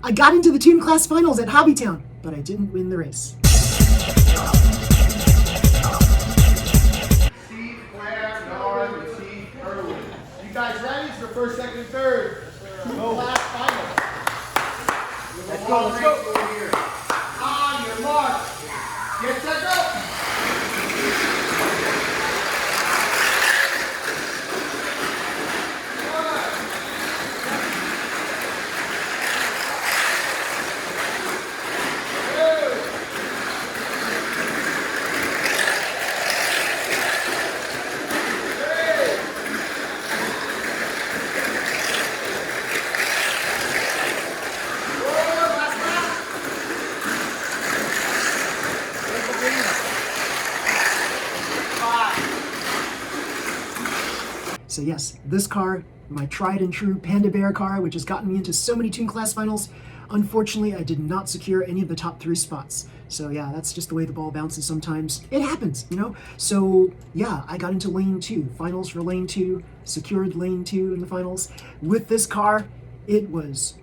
I got into the Tune Class Finals at Hobbytown, but I didn't win the race. Steve, Claire, Nard, and Steve Irwin. You guys ready for first, second, and third? Class Finals. Let's go, let's go. On your mark. Get set, go. So yes, this car, my tried and true Panda Bear car, which has gotten me into so many Tune Class Finals, unfortunately I did not secure any of the top 3 spots. So yeah, that's just the way the ball bounces sometimes. It happens, you know? So yeah, I got into lane 2, finals for lane 2, secured lane 2 in the finals. With this car, it was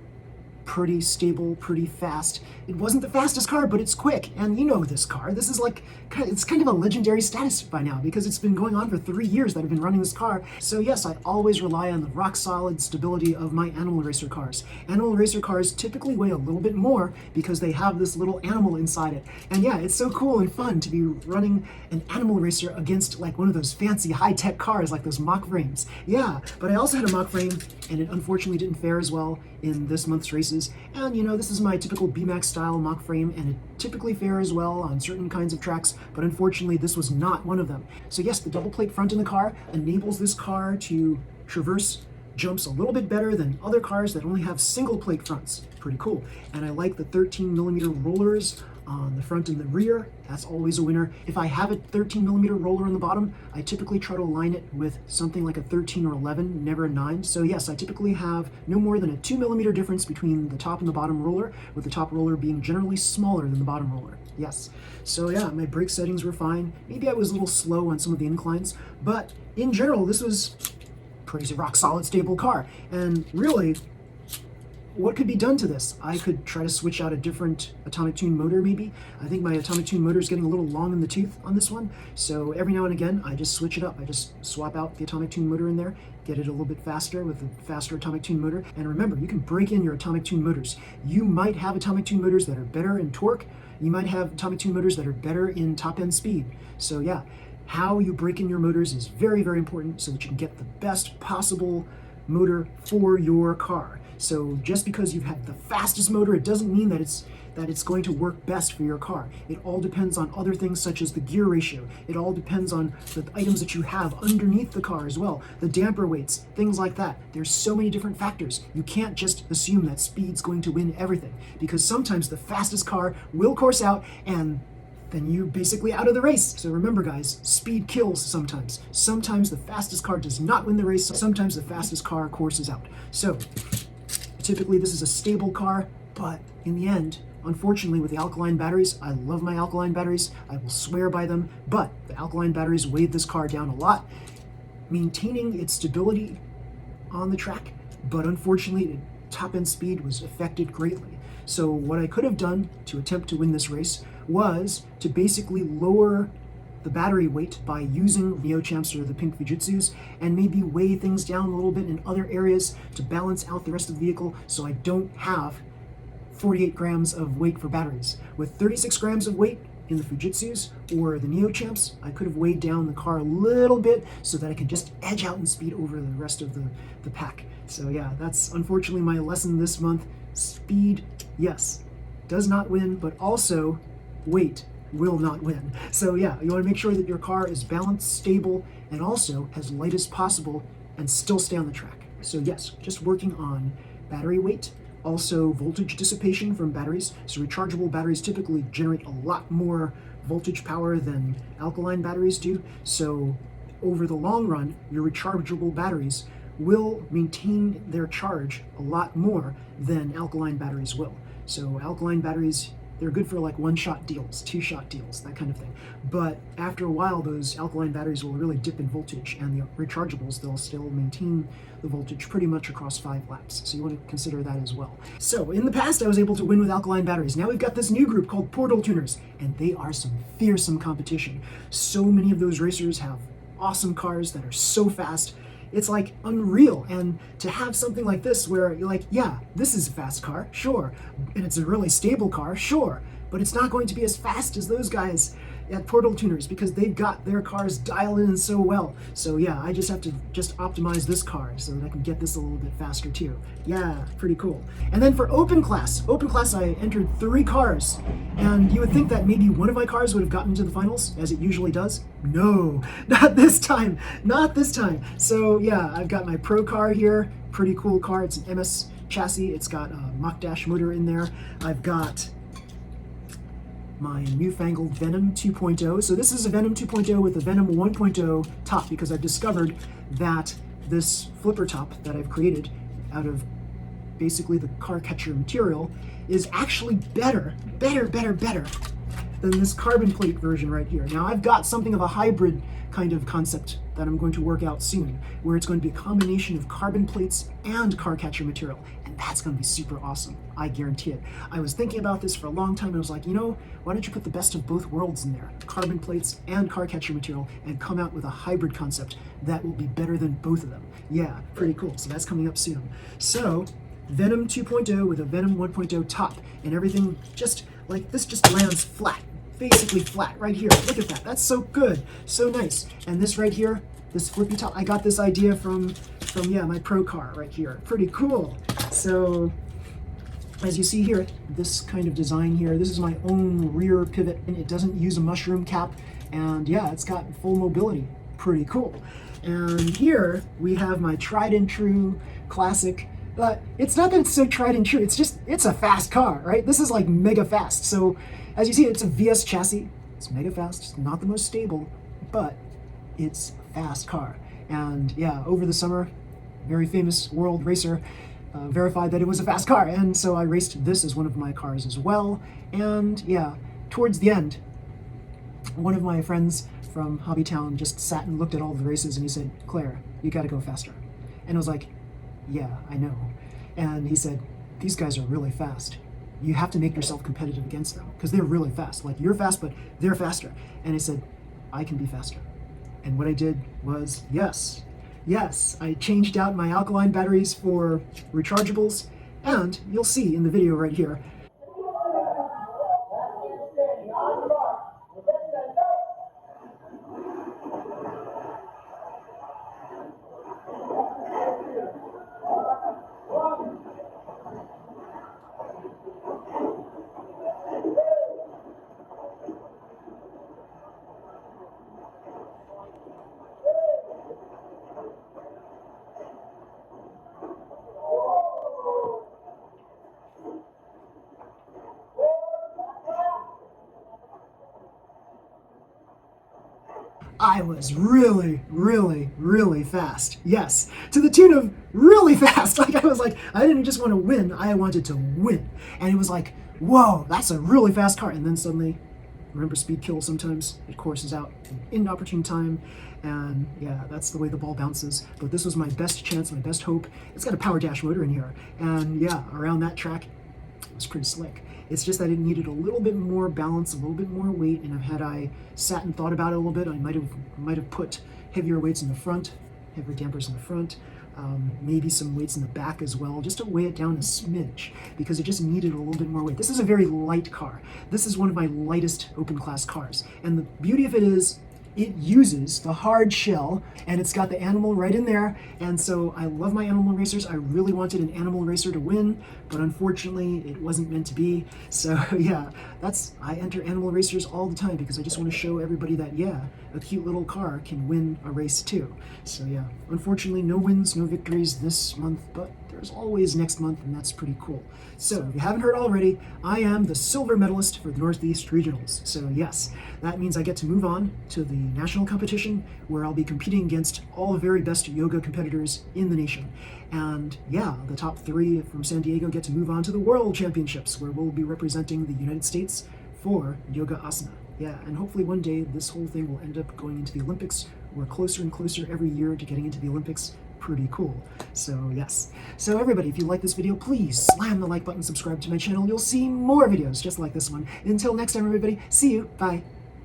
pretty stable, pretty fast. It wasn't the fastest car, but it's quick. And you know this car. This is like, it's kind of a legendary status by now because it's been going on for 3 years that I've been running this car. So yes, I always rely on the rock solid stability of my animal racer cars. Animal racer cars typically weigh a little bit more because they have this little animal inside it. And yeah, it's so cool and fun to be running an animal racer against like one of those fancy high-tech cars like those mock frames. Yeah, but I also had a mock frame and it unfortunately didn't fare as well in this month's races. And you know, this is my typical BMAX style mock frame and it typically fares well on certain kinds of tracks, but unfortunately this was not one of them. So yes, the double plate front in the car enables this car to traverse jumps a little bit better than other cars that only have single plate fronts. Pretty cool. And I like the 13mm rollers on the front and the rear. That's always a winner. If I have a 13mm roller on the bottom, I typically try to align it with something like a 13 or 11, never a 9. So yes, I typically have no more than a 2mm difference between the top and the bottom roller, with the top roller being generally smaller than the bottom roller. Yes. So yeah, my brake settings were fine. Maybe I was a little slow on some of the inclines, but in general, this was pretty rock solid, stable car. And really, what could be done to this? I could try to switch out a different Atomic Tune motor maybe. I think my Atomic Tune motor is getting a little long in the tooth on this one. So every now and again, I just switch it up. I just swap out the Atomic Tune motor in there, get it a little bit faster with the faster Atomic Tune motor. And remember, you can break in your Atomic Tune motors. You might have Atomic Tune motors that are better in torque. You might have Atomic Tune motors that are better in top end speed. So yeah, how you break in your motors is very, very important so that you can get the best possible motor for your car. So just because you have the fastest motor, it doesn't mean that it's going to work best for your car. It all depends on other things such as the gear ratio. It all depends on the items that you have underneath the car as well, the damper weights, things like that. There's so many different factors. You can't just assume that speed's going to win everything, because sometimes the fastest car will course out and then you're basically out of the race. So remember guys, speed kills sometimes. Sometimes the fastest car does not win the race. Sometimes the fastest car courses out. So typically this is a stable car, but in the end, unfortunately with the alkaline batteries, I love my alkaline batteries, I will swear by them, but the alkaline batteries weighed this car down a lot, maintaining its stability on the track, but unfortunately top end speed was affected greatly. So what I could have done to attempt to win this race was to basically lower the battery weight by using Neo-Champs or the Pink Fujitsus, and maybe weigh things down a little bit in other areas to balance out the rest of the vehicle so I don't have 48 grams of weight for batteries. With 36 grams of weight in the Fujitsus or the Neo-Champs, I could have weighed down the car a little bit so that I could just edge out in speed over the rest of the pack. So yeah, that's unfortunately my lesson this month. Speed, yes, does not win, but also weight will not win. So yeah, you want to make sure that your car is balanced, stable, and also as light as possible and still stay on the track. So yes, just working on battery weight, also voltage dissipation from batteries. So rechargeable batteries typically generate a lot more voltage power than alkaline batteries do. So over the long run, your rechargeable batteries will maintain their charge a lot more than alkaline batteries will. So alkaline batteries, they're good for like one-shot deals, two-shot deals, that kind of thing. But after a while, those alkaline batteries will really dip in voltage, and the rechargeables, they'll still maintain the voltage pretty much across 5 laps. So you want to consider that as well. So in the past, I was able to win with alkaline batteries. Now we've got this new group called Portal Tuners, and they are some fearsome competition. So many of those racers have awesome cars that are so fast. It's like unreal. And to have something like this where you're like, yeah, this is a fast car, sure. And it's a really stable car, sure. But it's not going to be as fast as those guys at Portal Tuners because they've got their cars dialed in so well. So yeah, I just have to optimize this car so that I can get this a little bit faster too. Yeah, pretty cool. And then for Open Class I entered 3 cars. And you would think that maybe one of my cars would have gotten into the finals, as it usually does. No, not this time, not this time. So yeah, I've got my Pro car here, pretty cool car. It's an MS chassis. It's got a Mach Dash motor in there. I've got my newfangled Venom 2.0. So this is a Venom 2.0 with a Venom 1.0 top because I've discovered that this flipper top that I've created out of basically the car catcher material is actually better than this carbon plate version right here. Now I've got something of a hybrid kind of concept that I'm going to work out soon, where it's going to be a combination of carbon plates and car catcher material, and that's going to be super awesome. I guarantee it. I was thinking about this for a long time, and I was like, you know, why don't you put the best of both worlds in there, carbon plates and car catcher material, and come out with a hybrid concept that will be better than both of them. Yeah, pretty cool. So that's coming up soon. So Venom 2.0 with a Venom 1.0 top, and everything just like this just lands flat. Basically flat right here. Look at that. That's so good. So nice. And this right here, this flippy top, I got this idea from yeah, my Pro car right here. Pretty cool. So as you see here, this kind of design here, this is my own rear pivot, and it doesn't use a mushroom cap. And yeah, it's got full mobility. Pretty cool. And here we have my tried and true classic. But it's not that it's so tried and true. It's just, it's a fast car, right? This is like mega fast. So as you see, it's a VS chassis. It's mega fast. It's not the most stable, but it's a fast car. And yeah, over the summer, very famous world racer verified that it was a fast car. And so I raced this as one of my cars as well. And yeah, towards the end, one of my friends from Hobbytown just sat and looked at all the races and he said, Claire, you got to go faster. And I was like, yeah, I know. And he said, these guys are really fast. You have to make yourself competitive against them because they're really fast. Like, you're fast, but they're faster. And I said, I can be faster. And what I did was, yes, I changed out my alkaline batteries for rechargeables, and you'll see in the video right here, I was really fast. Yes, to the tune of really fast. Like, I was like, I didn't just want to win, I wanted to win. And it was like, whoa, that's a really fast car. And then suddenly, remember speed kills sometimes? It courses out in inopportune time. And yeah, that's the way the ball bounces. But this was my best chance, my best hope. It's got a power dash motor in here. And yeah, around that track, it was pretty slick. It's just that it needed a little bit more balance, a little bit more weight, and had I sat and thought about it a little bit, I might have put heavier weights in the front, heavier dampers in the front, maybe some weights in the back as well, just to weigh it down a smidge, because it just needed a little bit more weight. This is a very light car. This is one of my lightest open class cars, and the beauty of it is it uses the hard shell, and it's got the animal right in there. And so I love my animal racers. I really wanted an animal racer to win, but unfortunately it wasn't meant to be. So yeah, I enter animal racers all the time because I just want to show everybody that, yeah, a cute little car can win a race too. So yeah, unfortunately no wins, no victories this month, but there there's always next month, and that's pretty cool. So if you haven't heard already, I am the silver medalist for the Northeast Regionals. So yes, that means I get to move on to the national competition where I'll be competing against all the very best yoga competitors in the nation. And yeah, the top 3 from San Diego get to move on to the World Championships where we'll be representing the United States for yoga asana. Yeah, and hopefully one day this whole thing will end up going into the Olympics. We're closer and closer every year to getting into the Olympics. Pretty cool. So yes. So everybody, if you like this video, please slam the like button, subscribe to my channel. You'll see more videos just like this one. Until next time, everybody, see you. Bye.